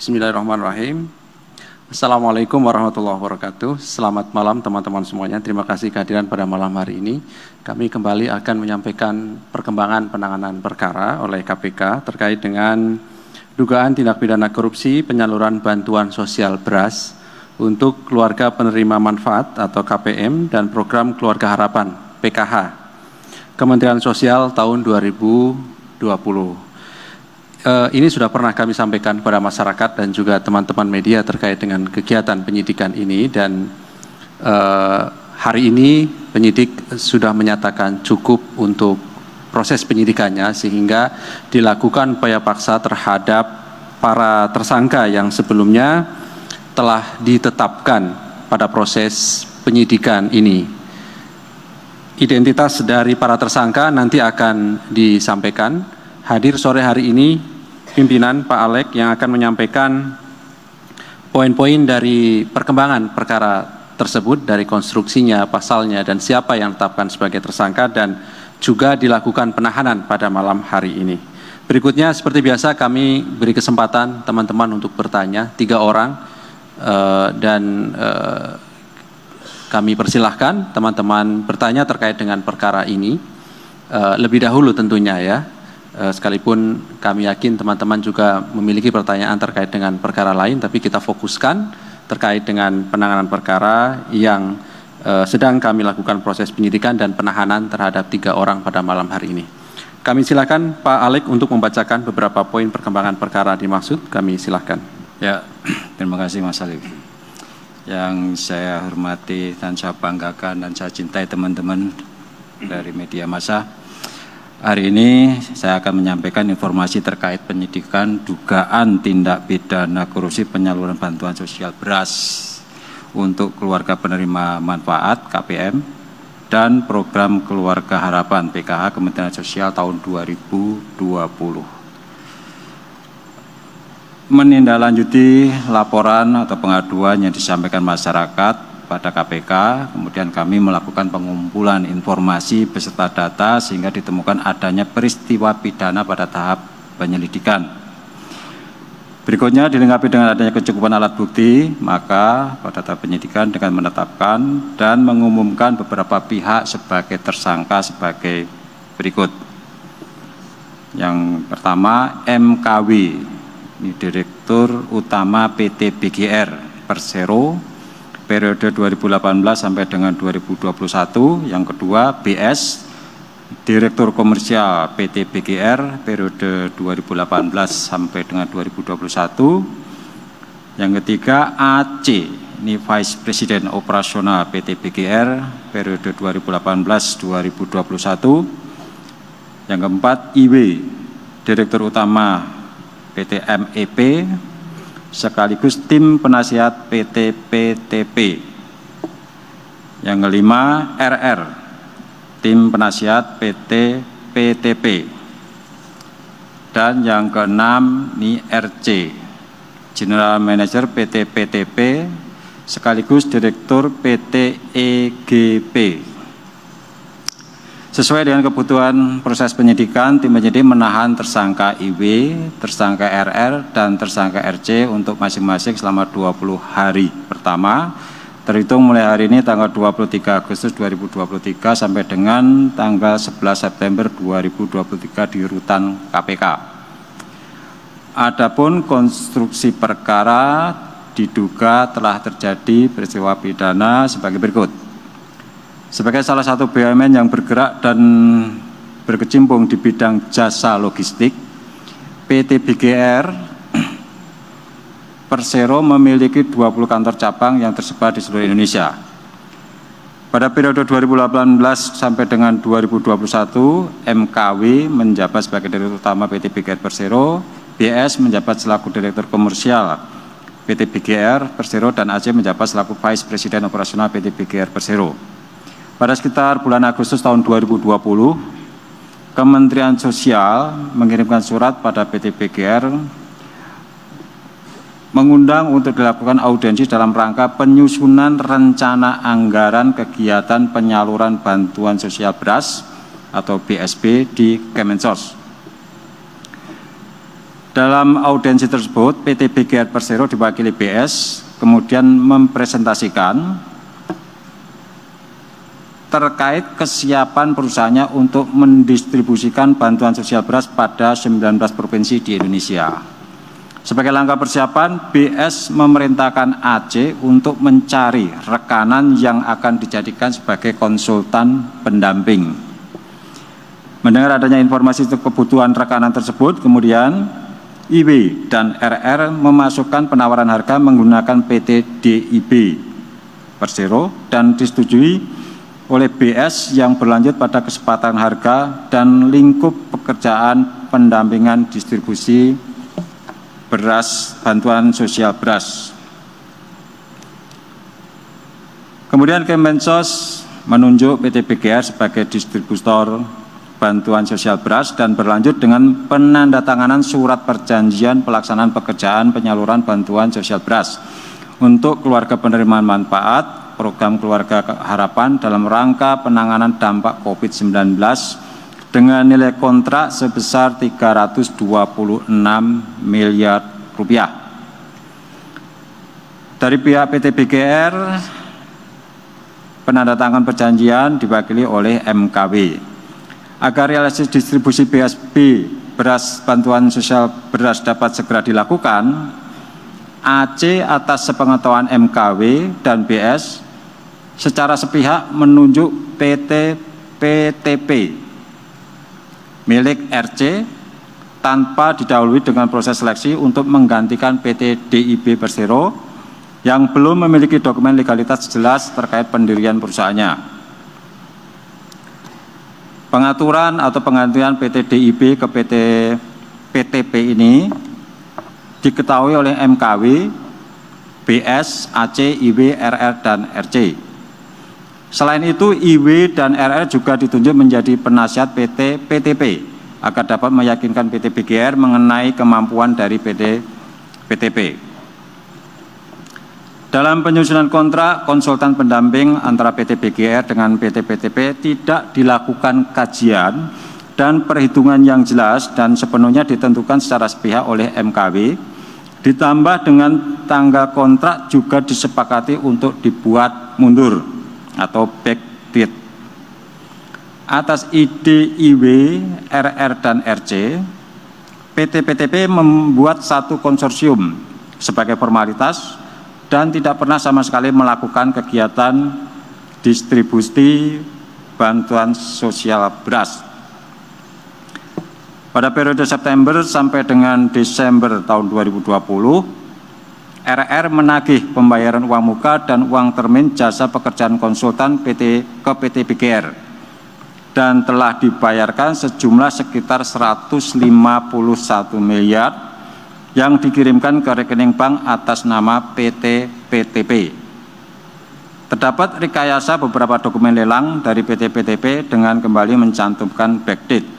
Bismillahirrahmanirrahim. Assalamualaikum warahmatullahi wabarakatuh. Selamat malam teman-teman semuanya. Terima kasih kehadiran pada malam hari ini. Kami kembali akan menyampaikan perkembangan penanganan perkara oleh KPK terkait dengan dugaan tindak pidana korupsi penyaluran bantuan sosial beras untuk keluarga penerima manfaat atau KPM dan program Keluarga Harapan PKH Kementerian Sosial tahun 2020. Ini sudah pernah kami sampaikan kepada masyarakat dan juga teman-teman media terkait dengan kegiatan penyidikan ini, dan hari ini penyidik sudah menyatakan cukup untuk proses penyidikannya sehingga dilakukan upaya paksa terhadap para tersangka yang sebelumnya telah ditetapkan pada proses penyidikan ini. Identitas dari para tersangka nanti akan disampaikan. Hadir sore hari ini pimpinan Pak Alek yang akan menyampaikan poin-poin dari perkembangan perkara tersebut, dari konstruksinya, pasalnya, dan siapa yang ditetapkan sebagai tersangka, dan juga dilakukan penahanan pada malam hari ini. Berikutnya seperti biasa kami beri kesempatan teman-teman untuk bertanya, 3 orang, dan kami persilahkan teman-teman bertanya terkait dengan perkara ini lebih dahulu tentunya ya. Sekalipun kami yakin teman-teman juga memiliki pertanyaan terkait dengan perkara lain, tapi kita fokuskan terkait dengan penanganan perkara yang sedang kami lakukan proses penyidikan dan penahanan terhadap 3 orang pada malam hari ini. Kami silakan Pak Alek untuk membacakan beberapa poin perkembangan perkara dimaksud. Kami silakan. Ya, terima kasih Mas Alif. Yang saya hormati dan saya banggakan dan saya cintai teman-teman dari media massa. Hari ini saya akan menyampaikan informasi terkait penyidikan dugaan tindak pidana korupsi penyaluran bantuan sosial beras untuk keluarga penerima manfaat KPM dan program Keluarga Harapan PKH Kementerian Sosial tahun 2020. Menindaklanjuti laporan atau pengaduan yang disampaikan masyarakat pada KPK, kemudian kami melakukan pengumpulan informasi beserta data sehingga ditemukan adanya peristiwa pidana pada tahap penyelidikan. Berikutnya dilengkapi dengan adanya kecukupan alat bukti, maka pada tahap penyidikan dengan menetapkan dan mengumumkan beberapa pihak sebagai tersangka sebagai berikut. Yang pertama MKW, ini Direktur Utama PT BGR Persero periode 2018 sampai dengan 2021. Yang kedua BS, Direktur Komersial PT BGR periode 2018 sampai dengan 2021. Yang ketiga AC, ini Vice President Operasional PT BGR periode 2018-2021. Yang keempat IW, Direktur Utama PT MEP sekaligus tim penasihat PT PTP. Yang kelima RR, tim penasihat PT PTP. Dan yang keenam ini RC, General Manager PT PTP sekaligus Direktur PT EGP. Sesuai dengan kebutuhan proses penyidikan, tim penyidik menahan tersangka IW, tersangka RR, dan tersangka RC untuk masing-masing selama 20 hari pertama, terhitung mulai hari ini tanggal 23 Agustus 2023 sampai dengan tanggal 11 September 2023 di rutan KPK. Adapun konstruksi perkara diduga telah terjadi peristiwa pidana sebagai berikut. Sebagai salah satu BUMN yang bergerak dan berkecimpung di bidang jasa logistik, PT BGR Persero memiliki 20 kantor cabang yang tersebar di seluruh Indonesia. Pada periode 2018 sampai dengan 2021, MKW menjabat sebagai Direktur Utama PT BGR Persero, BS menjabat selaku Direktur Komersial PT BGR Persero, dan AC menjabat selaku Vice President Operasional PT BGR Persero. Pada sekitar bulan Agustus tahun 2020, Kementerian Sosial mengirimkan surat pada PT BGR mengundang untuk dilakukan audiensi dalam rangka penyusunan rencana anggaran kegiatan penyaluran bantuan sosial beras atau BSB di Kemensos. Dalam audiensi tersebut, PT BGR Persero diwakili BS kemudian mempresentasikan terkait kesiapan perusahaannya untuk mendistribusikan bantuan sosial beras pada 19 provinsi di Indonesia. Sebagai langkah persiapan, BS memerintahkan AC untuk mencari rekanan yang akan dijadikan sebagai konsultan pendamping. Mendengar adanya informasi kebutuhan rekanan tersebut, kemudian IW dan RR memasukkan penawaran harga menggunakan PT DIB Persero dan disetujui oleh BS yang berlanjut pada kesepakatan harga dan lingkup pekerjaan pendampingan distribusi beras, bantuan sosial beras. Kemudian Kemensos menunjuk PT BGR sebagai distributor bantuan sosial beras dan berlanjut dengan penandatanganan surat perjanjian pelaksanaan pekerjaan penyaluran bantuan sosial beras untuk keluarga penerima manfaat program Keluarga Harapan dalam rangka penanganan dampak COVID-19 dengan nilai kontrak sebesar 326 miliar rupiah. Dari pihak PT BGR, penandatanganan perjanjian diwakili oleh MKW. Agar realisasi distribusi BSB beras bantuan sosial beras dapat segera dilakukan, AC atas sepengetahuan MKW dan BS secara sepihak menunjuk PT PTP milik RC tanpa didahului dengan proses seleksi untuk menggantikan PT DIB Persero yang belum memiliki dokumen legalitas jelas terkait pendirian perusahaannya. Pengaturan atau penggantian PT DIB ke PT PTP ini diketahui oleh MKW, BS, AC, IW, RR, dan RC. Selain itu, IW dan RR juga ditunjuk menjadi penasihat PT PTP agar dapat meyakinkan PT BGR mengenai kemampuan dari PT PTP. Dalam penyusunan kontrak, konsultan pendamping antara PT BGR dengan PT PTP tidak dilakukan kajian dan perhitungan yang jelas dan sepenuhnya ditentukan secara sepihak oleh MKW, ditambah dengan tanggal kontrak juga disepakati untuk dibuat mundur atau backdate. Atas ide IW, RR, dan RC, PT PTP membuat satu konsorsium sebagai formalitas dan tidak pernah sama sekali melakukan kegiatan distribusi bantuan sosial beras. Pada periode September sampai dengan Desember tahun 2020, RR menagih pembayaran uang muka dan uang termin jasa pekerjaan konsultan ke PT BGR dan telah dibayarkan sejumlah sekitar 151 miliar yang dikirimkan ke rekening bank atas nama PT PTP. Terdapat rekayasa beberapa dokumen lelang dari PT PTP dengan kembali mencantumkan backdate.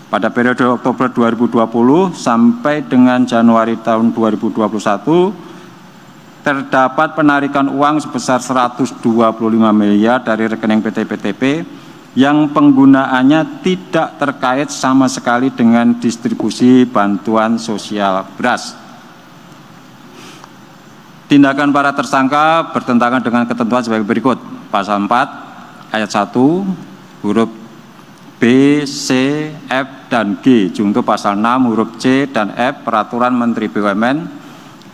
Pada periode Oktober 2020 sampai dengan Januari tahun 2021, terdapat penarikan uang sebesar 125 miliar dari rekening PT PTP yang penggunaannya tidak terkait sama sekali dengan distribusi bantuan sosial beras. Tindakan para tersangka bertentangan dengan ketentuan sebagai berikut. Pasal 4 ayat 1 huruf B, C, F, dan G junto pasal 6 huruf C dan F Peraturan Menteri BUMN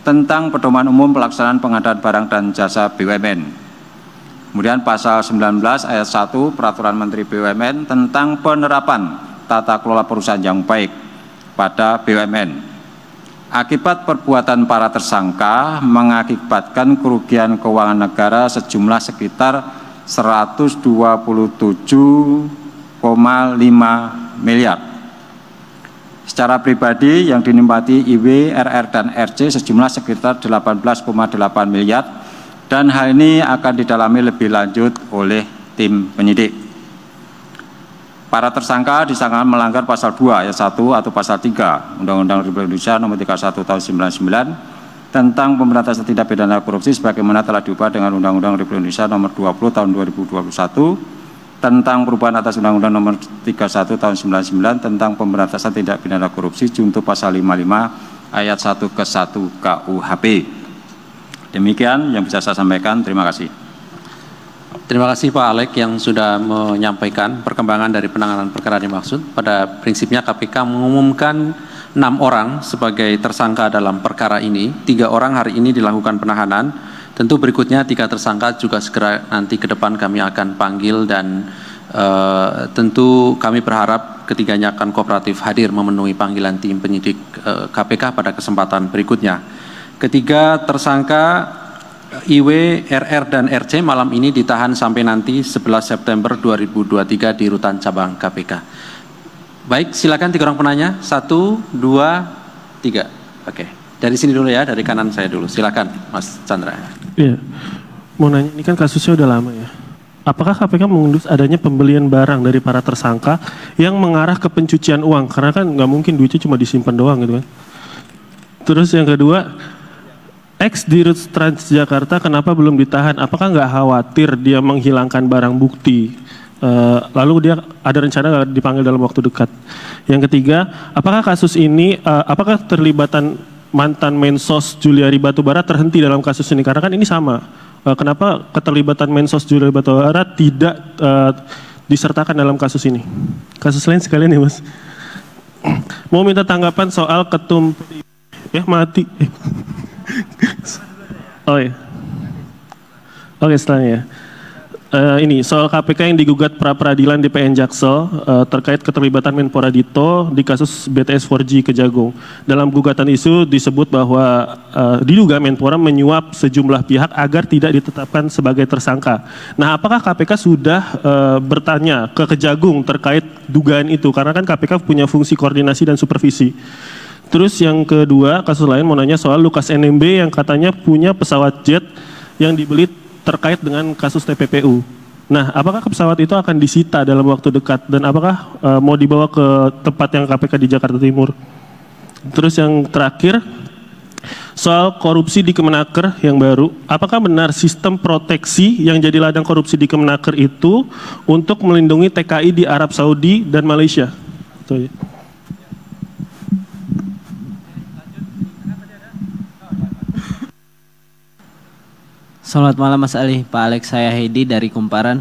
tentang pedoman umum pelaksanaan pengadaan barang dan jasa BUMN. Kemudian pasal 19 ayat 1 Peraturan Menteri BUMN tentang penerapan tata kelola perusahaan yang baik pada BUMN. Akibat perbuatan para tersangka mengakibatkan kerugian keuangan negara sejumlah sekitar 127,5 miliar. Secara pribadi yang dinikmati IW, RR, dan RC sejumlah sekitar 18,8 miliar. Dan hal ini akan didalami lebih lanjut oleh tim penyidik. Para tersangka disangkakan melanggar pasal 2 ayat 1 atau pasal 3 Undang-Undang Republik Indonesia Nomor 31 Tahun 1999 tentang pemberantasan tindak pidana korupsi sebagaimana telah diubah dengan Undang-Undang Republik Indonesia Nomor 20 Tahun 2021 tentang perubahan atas Undang-Undang Nomor 31 Tahun 99 tentang pemberantasan tindak pidana korupsi junto pasal 55 ayat 1 ke 1 KUHP. Demikian yang bisa saya sampaikan. Terima kasih. Terima kasih Pak Alek yang sudah menyampaikan perkembangan dari penanganan perkara dimaksud. Pada prinsipnya KPK mengumumkan 6 orang sebagai tersangka dalam perkara ini. 3 orang hari ini dilakukan penahanan. Tentu berikutnya 3 tersangka juga segera nanti ke depan kami akan panggil dan tentu kami berharap ketiganya akan kooperatif hadir memenuhi panggilan tim penyidik KPK pada kesempatan berikutnya. Ketiga tersangka IW, RR, dan RC malam ini ditahan sampai nanti 11 September 2023 di Rutan Cabang KPK. Baik, silakan 3 orang penanya. 1, 2, 3. Oke, dari sini dulu ya, dari kanan saya dulu. Silakan, Mas Chandra. Iya, mau nanya, ini kan kasusnya udah lama ya. Apakah KPK mengundus adanya pembelian barang dari para tersangka yang mengarah ke pencucian uang? Karena kan nggak mungkin duitnya cuma disimpan doang gitu kan. Terus yang kedua, ex-Dirut Transjakarta kenapa belum ditahan? Apakah nggak khawatir dia menghilangkan barang bukti? Lalu dia ada rencana nggak dipanggil dalam waktu dekat? Yang ketiga, apakah kasus ini, apakah terlibatan mantan Mensos Juliari Batubara terhenti dalam kasus ini? Karena kan ini sama. Kenapa keterlibatan Mensos Juliari Batubara tidak disertakan dalam kasus ini? Kasus lain sekalian ya Mas. Mau minta tanggapan soal ketum mati. Oh ya. Oke, setelahnya ya. Ini soal KPK yang digugat pra-peradilan di PN Jaksel terkait keterlibatan Menpora Dito di kasus BTS 4G Kejagung. Dalam gugatan isu disebut bahwa diduga Menpora menyuap sejumlah pihak agar tidak ditetapkan sebagai tersangka. Nah, apakah KPK sudah bertanya ke Kejagung terkait dugaan itu? Karena kan KPK punya fungsi koordinasi dan supervisi. Terus yang kedua, kasus lain mau nanya soal Lukas NMB yang katanya punya pesawat jet yang dibeli terkait dengan kasus TPPU. Nah, apakah pesawat itu akan disita dalam waktu dekat dan apakah mau dibawa ke tempat yang KPK di Jakarta Timur? Terus yang terakhir, soal korupsi di Kemenaker yang baru, apakah benar sistem proteksi yang jadi ladang korupsi di Kemenaker itu untuk melindungi TKI di Arab Saudi dan Malaysia? Itu ya. Selamat malam Mas Ali, Pak Alex, saya Heidi dari Kumparan.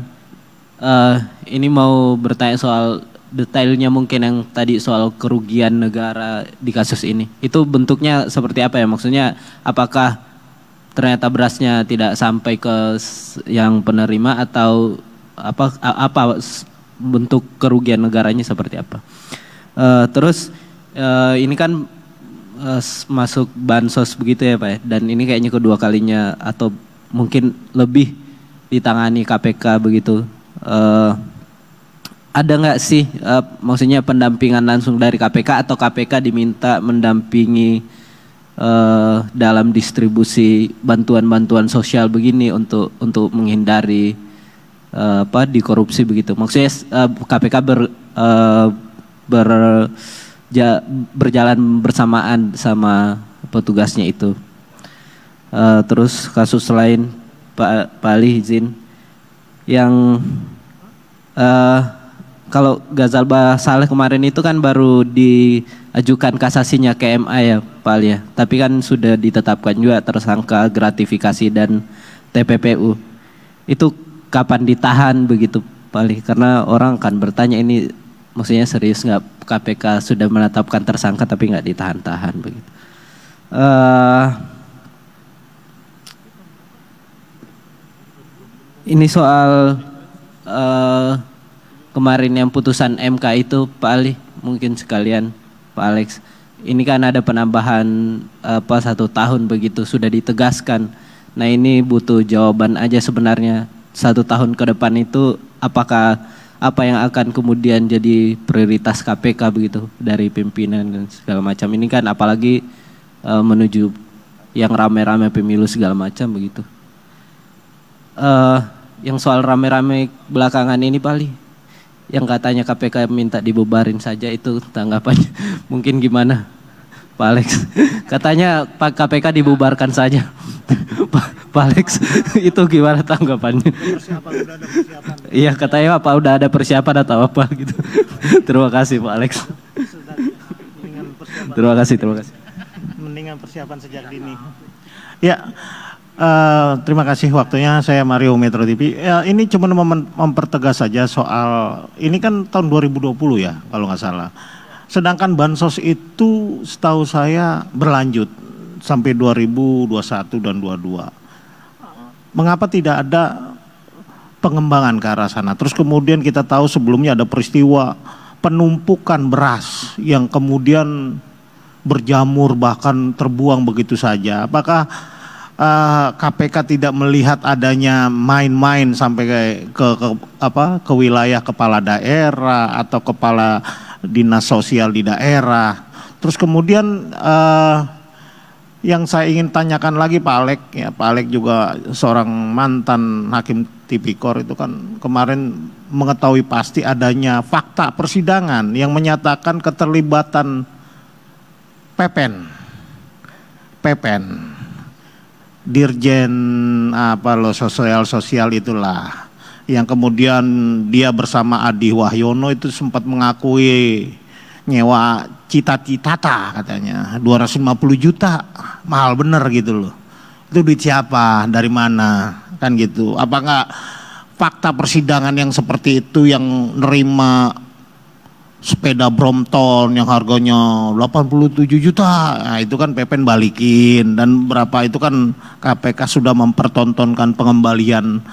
Ini mau bertanya soal detailnya mungkin yang tadi soal kerugian negara di kasus ini. Itu bentuknya seperti apa ya? Maksudnya apakah ternyata berasnya tidak sampai ke yang penerima atau apa bentuk kerugian negaranya seperti apa? Terus ini kan masuk bansos begitu ya Pak ya? Dan ini kayaknya kedua kalinya atau mungkin lebih ditangani KPK begitu. Ada nggak sih maksudnya pendampingan langsung dari KPK atau KPK diminta mendampingi dalam distribusi bantuan-bantuan sosial begini untuk menghindari dikorupsi begitu? Maksudnya KPK berjalan bersamaan sama petugasnya itu. Terus kasus lain Pak Ali izin yang kalau Ghazal Saleh kemarin itu kan baru diajukan kasasinya ke MA ya Pak Ali ya, tapi kan sudah ditetapkan juga tersangka gratifikasi dan TPPU. Itu kapan ditahan begitu Pak Ali? Karena orang kan bertanya ini maksudnya serius nggak KPK sudah menetapkan tersangka tapi nggak ditahan-tahan begitu. Ini soal kemarin yang putusan MK itu Pak Ali, mungkin sekalian Pak Alex. Ini kan ada penambahan 1 tahun begitu sudah ditegaskan. Nah ini butuh jawaban aja sebenarnya 1 tahun ke depan itu apakah apa yang akan kemudian jadi prioritas KPK begitu dari pimpinan dan segala macam. Ini kan apalagi menuju yang rame-rame pemilu segala macam begitu. Yang soal rame-rame belakangan ini Pak Ali, yang katanya KPK minta dibubarin saja, itu tanggapannya mungkin gimana Pak Alex, katanya Pak KPK dibubarkan saja. Pak Alex, itu gimana tanggapannya? Iya, katanya apa udah ada persiapan atau apa gitu. Terima kasih Pak Alex. Terima kasih. Mendingan persiapan sejak dini. Ya, terima kasih waktunya. Saya Mario Metro TV. Ya, ini cuma mempertegas saja soal ini kan tahun 2020 ya kalau nggak salah. Sedangkan bansos itu setahu saya berlanjut sampai 2021 dan 22. Mengapa tidak ada pengembangan ke arah sana? Terus kemudian kita tahu sebelumnya ada peristiwa penumpukan beras yang kemudian berjamur bahkan terbuang begitu saja. Apakah KPK tidak melihat adanya main-main sampai ke wilayah kepala daerah atau kepala dinas sosial di daerah? Terus kemudian yang saya ingin tanyakan lagi Pak Alek, ya Pak Alek juga seorang mantan hakim tipikor itu kan kemarin mengetahui pasti adanya fakta persidangan yang menyatakan keterlibatan Pepen, Dirjen sosial itulah, yang kemudian dia bersama Adi Wahyono itu sempat mengakui nyewa cita-citata katanya 250 juta, mahal bener gitu loh. Itu duit siapa, dari mana, kan gitu. Apa enggak fakta persidangan yang seperti itu yang nerima sepeda Brompton yang harganya 87 juta, nah itu kan Pepen balikin, dan berapa itu kan KPK sudah mempertontonkan pengembalian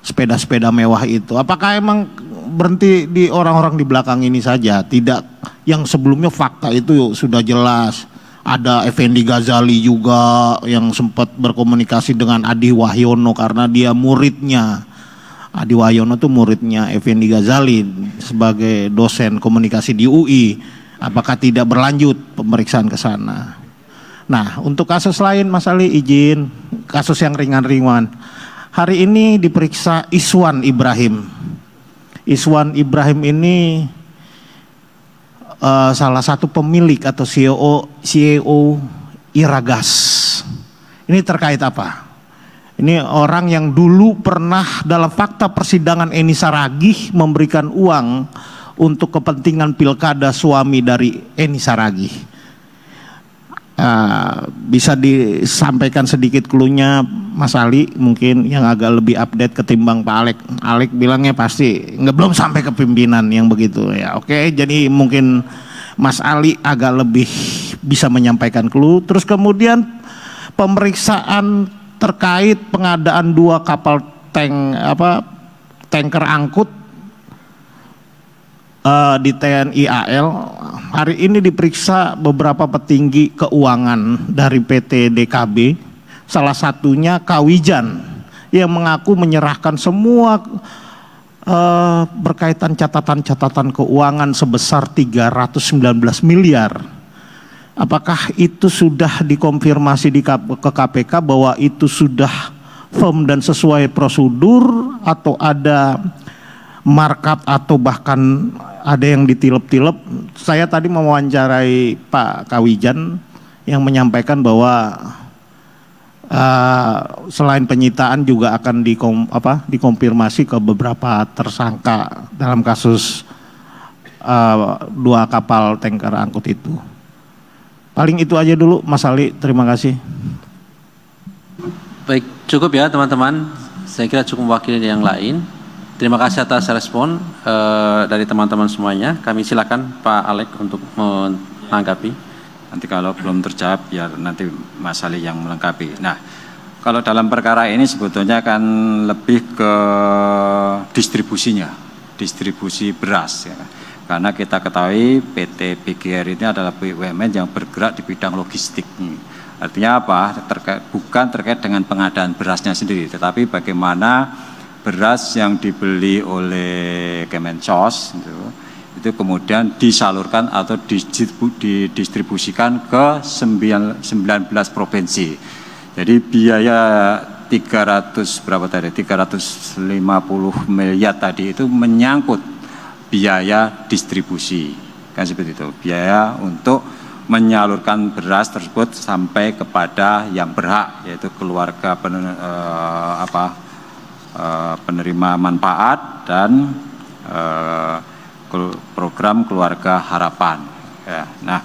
sepeda-sepeda mewah itu. Apakah emang berhenti di orang-orang di belakang ini saja, tidak yang sebelumnya fakta itu sudah jelas. Ada Effendi Ghazali juga yang sempat berkomunikasi dengan Adi Wahyono karena dia muridnya. Adi Wahyono itu muridnya Effendi Ghazali sebagai dosen komunikasi di UI. Apakah tidak berlanjut pemeriksaan ke sana? Nah, untuk kasus lain Mas Ali izin, kasus yang ringan-ringan. Hari ini diperiksa Iswan Ibrahim. Iswan Ibrahim ini salah satu pemilik atau CEO Iragas. Ini terkait apa? Ini orang yang dulu pernah dalam fakta persidangan Eni Saragih memberikan uang untuk kepentingan pilkada suami dari Eni Saragih. Bisa disampaikan sedikit cluenya Mas Ali mungkin yang agak lebih update ketimbang Pak Alek. Alek bilangnya pasti belum sampai ke pimpinan yang begitu ya. Oke, jadi mungkin Mas Ali agak lebih bisa menyampaikan clue. Terus kemudian pemeriksaan terkait pengadaan 2 kapal tanker angkut di TNI AL. Hari ini diperiksa beberapa petinggi keuangan dari PT DKB, salah satunya Kawijan yang mengaku menyerahkan semua berkaitan catatan-catatan keuangan sebesar 319 miliar. Apakah itu sudah dikonfirmasi ke KPK bahwa itu sudah firm dan sesuai prosedur, atau ada markup atau bahkan ada yang ditilep-tilep? Saya tadi mewawancarai Pak Kawijan yang menyampaikan bahwa selain penyitaan juga akan dikonfirmasi ke beberapa tersangka dalam kasus 2 kapal tanker angkut itu. Paling itu aja dulu Mas Ali, terima kasih. Baik, cukup ya teman-teman. Saya kira cukup mewakili yang lain. Terima kasih atas respon dari teman-teman semuanya. Kami silakan Pak Alek untuk menanggapi. Nanti kalau belum terjawab ya nanti Mas Ali yang melengkapi. Nah, kalau dalam perkara ini sebetulnya kan lebih ke distribusinya, distribusi beras ya. Karena kita ketahui PT BGR ini adalah BUMN yang bergerak di bidang logistik. Artinya apa? Bukan terkait dengan pengadaan berasnya sendiri, tetapi bagaimana beras yang dibeli oleh Kemensos itu kemudian disalurkan atau didistribusikan ke 19 provinsi. Jadi biaya 350 miliar tadi itu menyangkut biaya distribusi, kan seperti itu, biaya untuk menyalurkan beras tersebut sampai kepada yang berhak, yaitu keluarga penerima manfaat dan program keluarga harapan. Ya. Nah,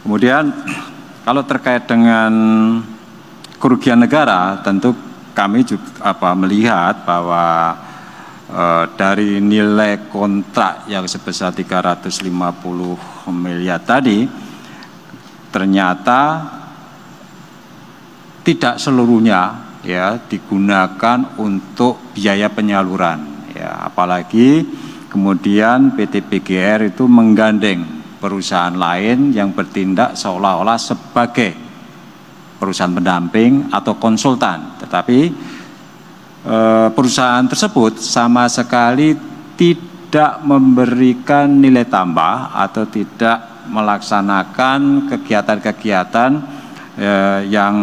kemudian kalau terkait dengan kerugian negara, tentu kami juga melihat bahwa dari nilai kontrak yang sebesar 350 miliar tadi, ternyata tidak seluruhnya ya digunakan untuk biaya penyaluran. Ya, apalagi kemudian PT PGR itu menggandeng perusahaan lain yang bertindak seolah-olah sebagai perusahaan pendamping atau konsultan, tetapi perusahaan tersebut sama sekali tidak memberikan nilai tambah atau tidak melaksanakan kegiatan-kegiatan yang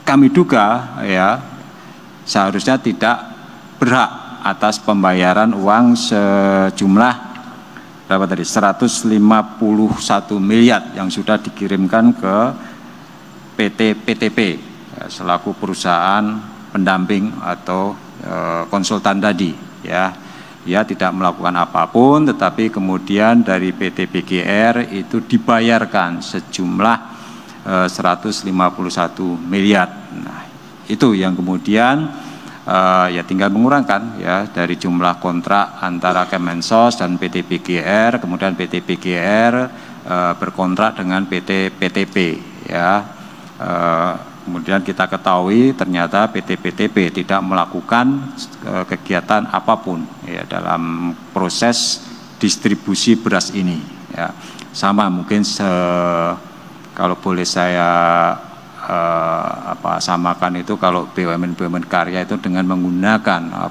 kami duga ya seharusnya tidak berhak atas pembayaran uang sejumlah berapa tadi 151 miliar yang sudah dikirimkan ke PT PTP selaku perusahaan pendamping atau konsultan tadi ya. Dia tidak melakukan apapun, tetapi kemudian dari PT PGR itu dibayarkan sejumlah 151 miliar. Nah, itu yang kemudian ya tinggal mengurangkan ya dari jumlah kontrak antara Kemensos dan PT PGR, kemudian PT PGR berkontrak dengan PT PTP ya. Kemudian kita ketahui ternyata PT PTP tidak melakukan kegiatan apapun ya dalam proses distribusi beras ini ya. Sama mungkin kalau boleh saya samakan itu kalau BUMN karya itu dengan menggunakan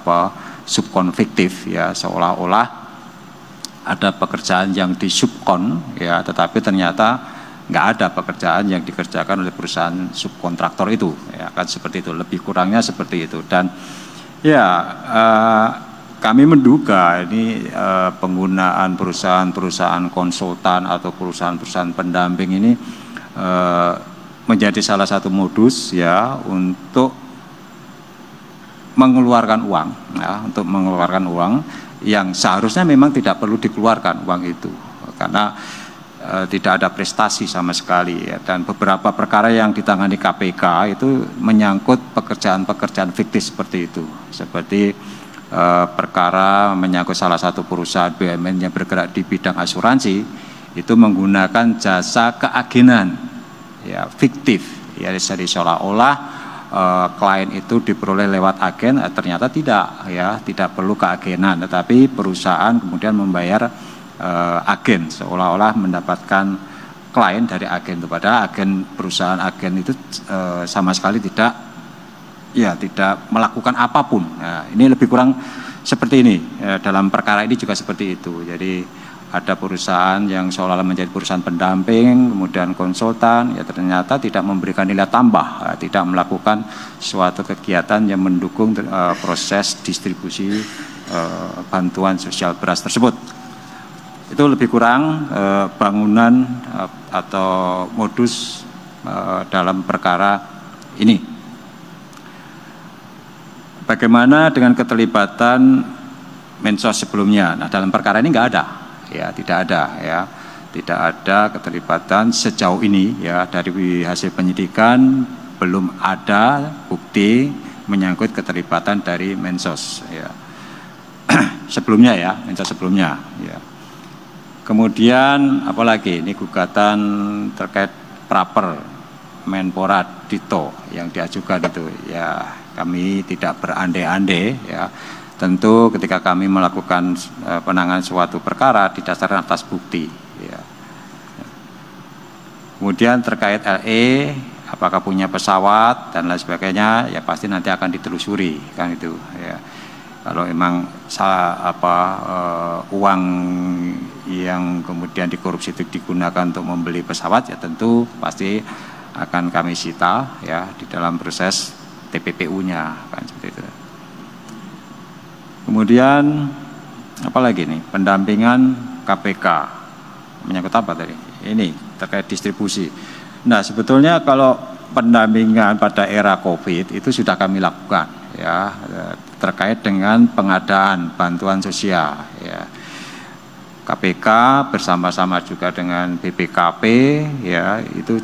subkon fiktif ya, seolah-olah ada pekerjaan yang disubkon ya, tetapi ternyata nggak ada pekerjaan yang dikerjakan oleh perusahaan subkontraktor itu ya, kan seperti itu, lebih kurangnya seperti itu. Dan ya kami menduga ini penggunaan perusahaan-perusahaan konsultan atau perusahaan-perusahaan pendamping ini menjadi salah satu modus ya untuk mengeluarkan uang ya, untuk mengeluarkan uang yang seharusnya memang tidak perlu dikeluarkan uang itu karena tidak ada prestasi sama sekali ya. Dan beberapa perkara yang ditangani KPK itu menyangkut pekerjaan-pekerjaan fiktif seperti itu, seperti perkara menyangkut salah satu perusahaan BUMN yang bergerak di bidang asuransi itu menggunakan jasa keagenan ya fiktif ya, jadi seolah-olah klien itu diperoleh lewat agen, ternyata tidak ya, tidak perlu keagenan, tetapi perusahaan kemudian membayar agen seolah-olah mendapatkan klien dari agen itu, padahal perusahaan agen itu sama sekali tidak melakukan apapun. Nah, ini lebih kurang seperti ini dalam perkara ini juga seperti itu. Jadi ada perusahaan yang seolah-olah menjadi perusahaan pendamping, kemudian konsultan, ya ternyata tidak memberikan nilai tambah, tidak melakukan suatu kegiatan yang mendukung proses distribusi bantuan sosial beras tersebut. Itu lebih kurang bangunan atau modus dalam perkara ini. Bagaimana dengan keterlibatan Mensos sebelumnya? Nah, dalam perkara ini nggak ada, ya tidak ada, ya tidak ada keterlibatan sejauh ini, ya dari hasil penyidikan belum ada bukti menyangkut keterlibatan dari Mensos, ya sebelumnya ya, Mensos sebelumnya, ya. Kemudian apalagi ini gugatan terkait praper Menpora Dito yang diajukan itu ya, kami tidak berandai-andai ya, tentu ketika kami melakukan penanganan suatu perkara didasarkan atas bukti ya. Kemudian terkait LE apakah punya pesawat dan lain sebagainya ya pasti nanti akan ditelusuri kan itu ya. Kalau memang uang yang kemudian dikorupsi itu digunakan untuk membeli pesawat ya tentu pasti akan kami sita ya di dalam proses TPPU-nya kan seperti itu. Kemudian apalagi nih pendampingan KPK menyangkut apa tadi? ini terkait distribusi. Nah, sebetulnya kalau pendampingan pada era COVID itu sudah kami lakukan ya, terkait dengan pengadaan bantuan sosial ya. KPK bersama-sama juga dengan BPKP ya, itu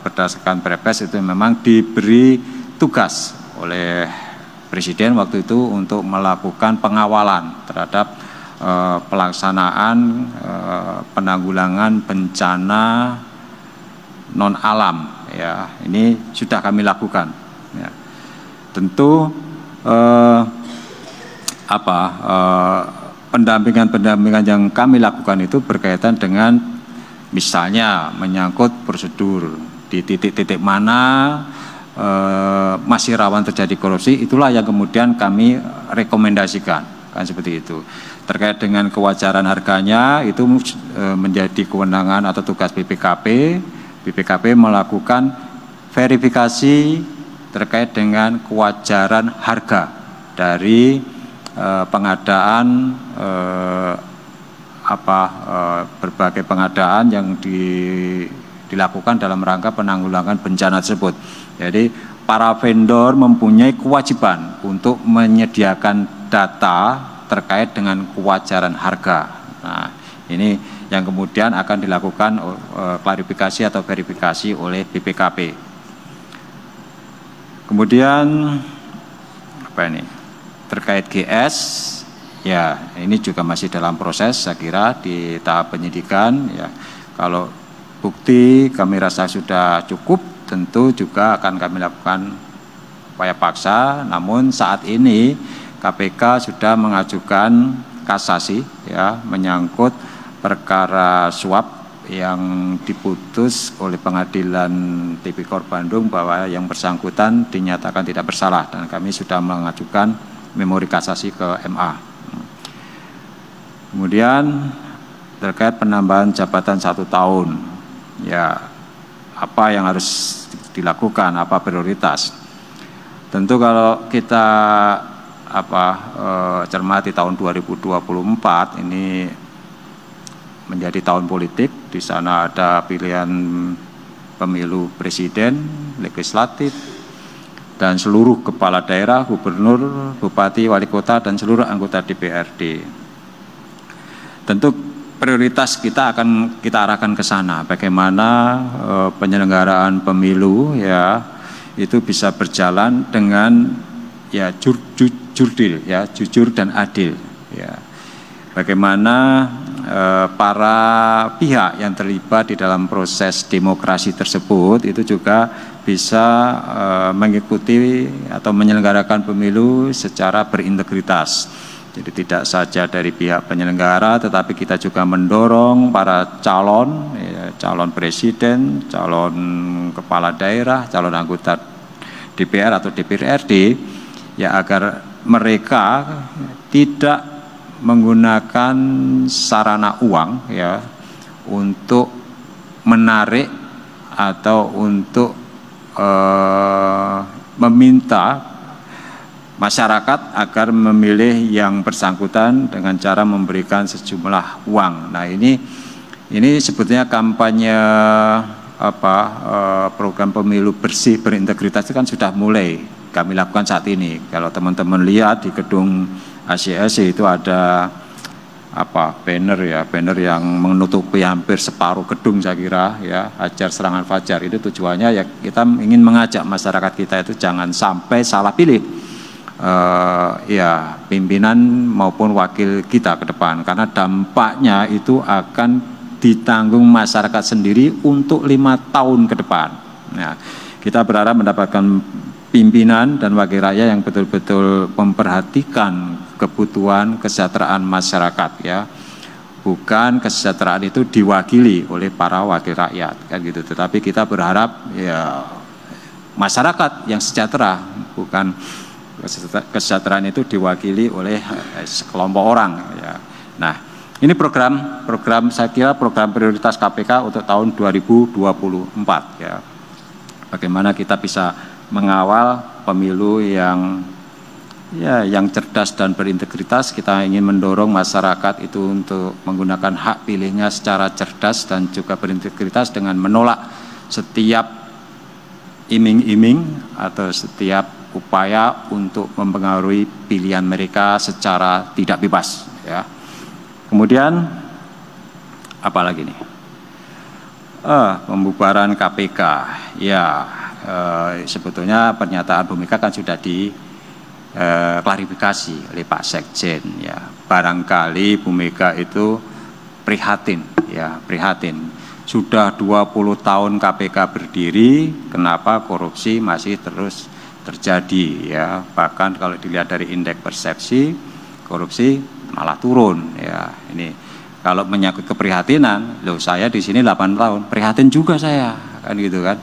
berdasarkan Perpres itu memang diberi tugas oleh Presiden waktu itu untuk melakukan pengawalan terhadap pelaksanaan penanggulangan bencana non alam ya. Ini sudah kami lakukan ya. Tentu pendampingan yang kami lakukan itu berkaitan dengan misalnya menyangkut prosedur di titik-titik mana masih rawan terjadi korupsi, itulah yang kemudian kami rekomendasikan, kan seperti itu. Terkait dengan kewajaran harganya itu menjadi kewenangan atau tugas BPKP. BPKP melakukan verifikasi terkait dengan kewajaran harga dari pengadaan berbagai pengadaan yang dilakukan dalam rangka penanggulangan bencana tersebut. Jadi para vendor mempunyai kewajiban untuk menyediakan data terkait dengan kewajaran harga. Nah, ini yang kemudian akan dilakukan klarifikasi atau verifikasi oleh BPKP. Kemudian apa ini? Terkait GS, ya ini juga masih dalam proses, saya kira di tahap penyidikan. Ya, kalau bukti kami rasa sudah cukup, tentu juga akan kami lakukan upaya paksa. Namun saat ini KPK sudah mengajukan kasasi, ya, menyangkut perkara suap yang diputus oleh Pengadilan Tipikor Bandung bahwa yang bersangkutan dinyatakan tidak bersalah, dan kami sudah mengajukan memori kasasi ke MA. Kemudian terkait penambahan jabatan 1 tahun, ya apa yang harus dilakukan, apa prioritas? Tentu kalau kita cermati tahun 2024 ini menjadi tahun politik, di sana ada pilihan pemilu presiden, legislatif, dan seluruh kepala daerah, gubernur, bupati, wali kota, dan seluruh anggota DPRD. Tentu prioritas kita akan kita arahkan ke sana, bagaimana penyelenggaraan pemilu ya itu bisa berjalan dengan ya jujur dan adil ya. Bagaimana para pihak yang terlibat di dalam proses demokrasi tersebut itu juga bisa mengikuti atau menyelenggarakan pemilu secara berintegritas. Jadi tidak saja dari pihak penyelenggara, tetapi kita juga mendorong para calon, ya, calon presiden, calon kepala daerah, calon anggota DPR atau DPRD, ya agar mereka tidak menggunakan sarana uang ya untuk menarik atau untuk meminta masyarakat agar memilih yang bersangkutan dengan cara memberikan sejumlah uang. Nah, ini sebetulnya kampanye program pemilu bersih berintegritas itu kan sudah mulai kami lakukan saat ini. Kalau teman-teman lihat di gedung ACS itu ada banner yang menutupi hampir separuh gedung, saya kira ya, Hajar Serangan Fajar. Itu tujuannya ya kita ingin mengajak masyarakat kita itu jangan sampai salah pilih ya pimpinan maupun wakil kita ke depan, karena dampaknya itu akan ditanggung masyarakat sendiri untuk 5 tahun ke depan. Nah, kita berharap mendapatkan pimpinan dan wakil rakyat yang betul-betul memperhatikan kebutuhan kesejahteraan masyarakat ya. Bukan kesejahteraan itu diwakili oleh para wakil rakyat kan gitu. Tetapi kita berharap ya masyarakat yang sejahtera, bukan kesejahteraan itu diwakili oleh sekelompok orang ya. Nah, ini program saya kira program prioritas KPK untuk tahun 2024 ya. Bagaimana kita bisa mengawal pemilu yang ya yang cerdas dan berintegritas. Kita ingin mendorong masyarakat itu untuk menggunakan hak pilihnya secara cerdas dan juga berintegritas dengan menolak setiap iming-iming atau setiap upaya untuk mempengaruhi pilihan mereka secara tidak bebas, ya. Kemudian apalagi nih? Pembubaran KPK, ya. Sebetulnya pernyataan Bu Mega kan sudah diklarifikasi oleh Pak Sekjen, ya. Barangkali Bu Mega itu prihatin, ya, prihatin. Sudah 20 tahun KPK berdiri, kenapa korupsi masih terus terjadi, ya. Bahkan kalau dilihat dari indeks persepsi korupsi malah turun, ya. Ini kalau menyangkut keprihatinan, loh saya di sini 8 tahun, prihatin juga saya, kan gitu kan.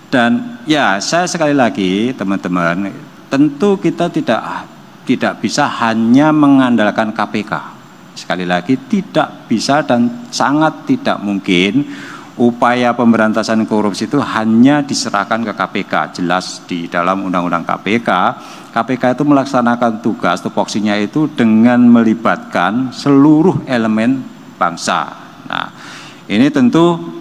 Dan ya saya sekali lagi teman-teman, tentu kita tidak bisa hanya mengandalkan KPK. Sekali lagi tidak bisa dan sangat tidak mungkin upaya pemberantasan korupsi itu hanya diserahkan ke KPK. Jelas di dalam Undang-Undang KPK, KPK itu melaksanakan tugas tupoksinya itu dengan melibatkan seluruh elemen bangsa. Nah, ini tentu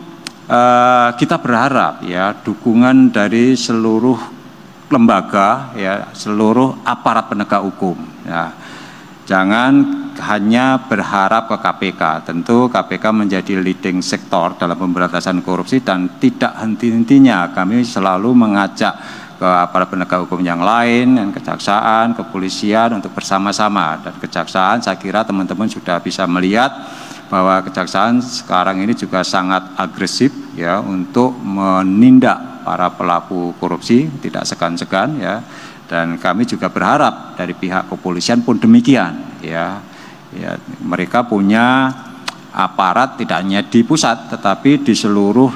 kita berharap, ya, dukungan dari seluruh lembaga, ya, seluruh aparat penegak hukum, ya. Jangan hanya berharap ke KPK. Tentu KPK menjadi leading sektor dalam pemberantasan korupsi dan tidak henti-hentinya kami selalu mengajak ke aparat penegak hukum yang lain, dan kejaksaan, kepolisian untuk bersama-sama. Dan kejaksaan saya kira teman-teman sudah bisa melihat bahwa kejaksaan sekarang ini juga sangat agresif, ya, untuk menindak para pelaku korupsi, tidak segan-segan, ya. Dan kami juga berharap dari pihak kepolisian pun demikian, ya. Ya, mereka punya aparat tidak hanya di pusat tetapi di seluruh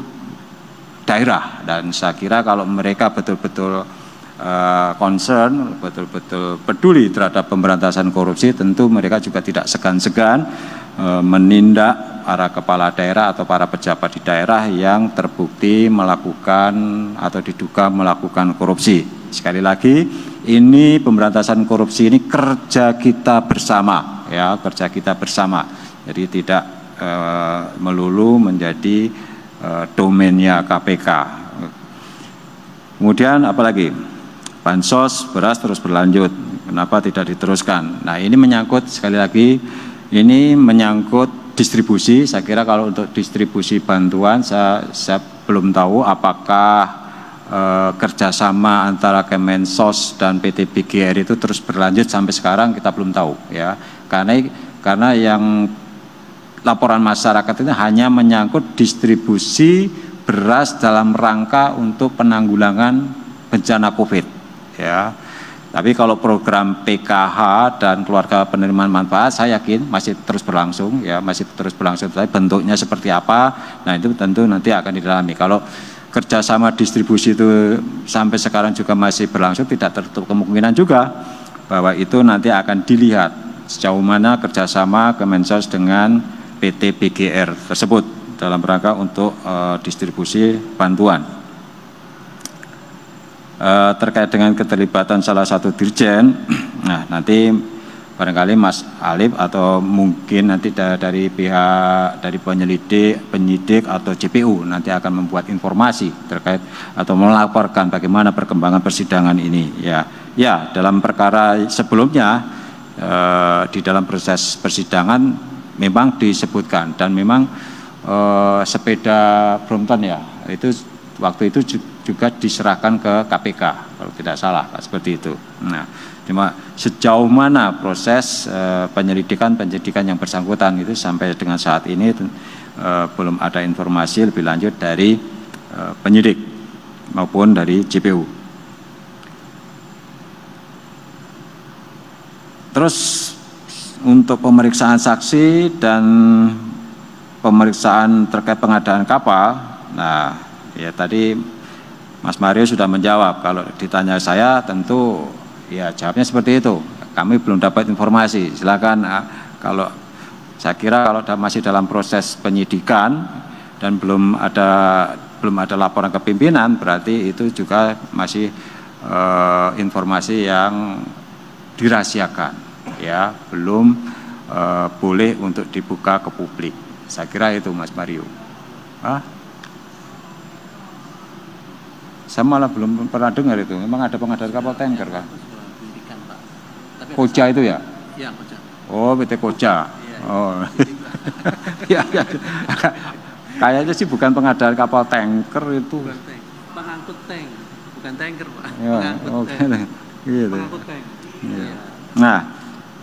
daerah, dan saya kira kalau mereka betul-betul concern, betul-betul peduli terhadap pemberantasan korupsi, tentu mereka juga tidak segan-segan menindak para kepala daerah atau para pejabat di daerah yang terbukti melakukan atau diduga melakukan korupsi. Sekali lagi, ini pemberantasan korupsi ini kerja kita bersama, ya, kerja kita bersama. Jadi tidak melulu menjadi domainnya KPK. Kemudian apalagi? Bansos beras terus berlanjut, kenapa tidak diteruskan? Nah, ini menyangkut, sekali lagi, ini menyangkut distribusi. Saya kira kalau untuk distribusi bantuan saya belum tahu apakah kerjasama antara Kemensos dan PT BGR itu terus berlanjut sampai sekarang, kita belum tahu, ya. Karena yang laporan masyarakat itu hanya menyangkut distribusi beras dalam rangka untuk penanggulangan bencana COVID, ya. Tapi kalau program PKH dan keluarga penerimaan manfaat, saya yakin masih terus berlangsung, ya, masih terus berlangsung. Tapi bentuknya seperti apa, nah itu tentu nanti akan didalami. Kalau kerjasama distribusi itu sampai sekarang juga masih berlangsung, tidak tertutup kemungkinan juga bahwa itu nanti akan dilihat sejauh mana kerjasama Kemensos dengan PT BGR tersebut dalam rangka untuk distribusi bantuan. Terkait dengan keterlibatan salah satu dirjen, nah nanti barangkali Mas Alif atau mungkin nanti dari pihak dari penyidik atau JPU nanti akan membuat informasi terkait atau melaporkan bagaimana perkembangan persidangan ini, ya. Ya, dalam perkara sebelumnya di dalam proses persidangan memang disebutkan dan memang sepeda Brompton, ya, itu waktu itu juga diserahkan ke KPK kalau tidak salah, seperti itu. Nah, cuma sejauh mana proses penyidikan yang bersangkutan itu sampai dengan saat ini belum ada informasi lebih lanjut dari penyidik maupun dari JPU. Terus untuk pemeriksaan saksi dan pemeriksaan terkait pengadaan kapal, nah ya tadi Mas Mario sudah menjawab. Kalau ditanya saya tentu ya jawabnya seperti itu. Kami belum dapat informasi. Silakan kalau saya kira kalau masih dalam proses penyidikan dan belum ada laporan ke pimpinan, berarti itu juga masih informasi yang dirahasiakan, ya, belum boleh untuk dibuka ke publik. Saya kira itu, Mas Mario. Saya malah belum pernah dengar itu. Memang ada pengadaan kapal tanker kan? Koja itu ya? Iya, Koja. Oh, PT Koja. Oh. Ya, ya. Kayaknya sih bukan pengadaan kapal tanker itu. Bukan tank. Pengangkut tank, bukan tanker, Pak. Ya, Pengangkut oke. tank. Gitu. Pengangkut tank. Ya. Nah,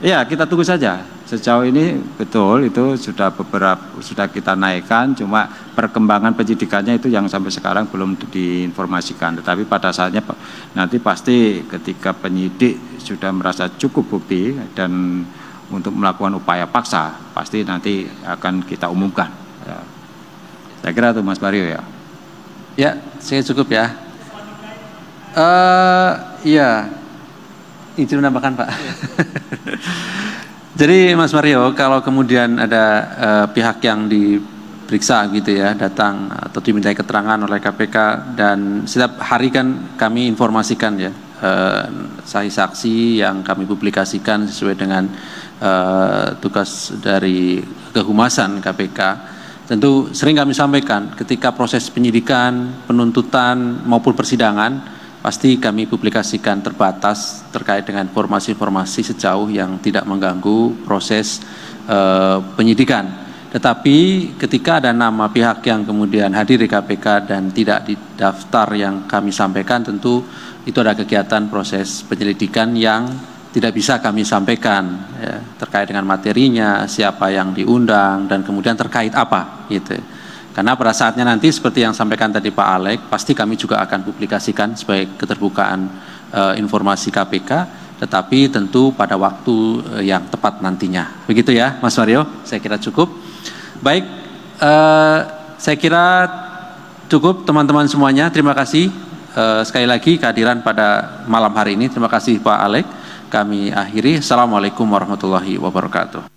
ya kita tunggu saja. Sejauh ini betul itu sudah kita naikkan, cuma perkembangan penyidikannya itu yang sampai sekarang belum diinformasikan. Tetapi pada saatnya nanti pasti ketika penyidik sudah merasa cukup bukti dan untuk melakukan upaya paksa, pasti nanti akan kita umumkan. Ya. Saya kira itu Mas Mario ya. Ya, saya cukup ya. Iya, izin menambahkan Pak. Jadi Mas Mario, kalau kemudian ada pihak yang diperiksa gitu ya, datang atau dimintai keterangan oleh KPK dan setiap hari kan kami informasikan ya, saksi-saksi yang kami publikasikan sesuai dengan tugas dari kehumasan KPK. Tentu sering kami sampaikan ketika proses penyidikan, penuntutan maupun persidangan, pasti kami publikasikan terbatas terkait dengan informasi-informasi sejauh yang tidak mengganggu proses penyidikan. Tetapi ketika ada nama pihak yang kemudian hadir di KPK dan tidak di daftar yang kami sampaikan, tentu itu ada kegiatan proses penyelidikan yang tidak bisa kami sampaikan ya, terkait dengan materinya, siapa yang diundang dan kemudian terkait apa gitu. Karena pada saatnya nanti seperti yang sampaikan tadi Pak Alek, pasti kami juga akan publikasikan sebagai keterbukaan informasi KPK, tetapi tentu pada waktu yang tepat nantinya. Begitu ya Mas Mario, saya kira cukup. Baik, saya kira cukup teman-teman semuanya, terima kasih sekali lagi kehadiran pada malam hari ini. Terima kasih Pak Alek, kami akhiri. Assalamualaikum warahmatullahi wabarakatuh.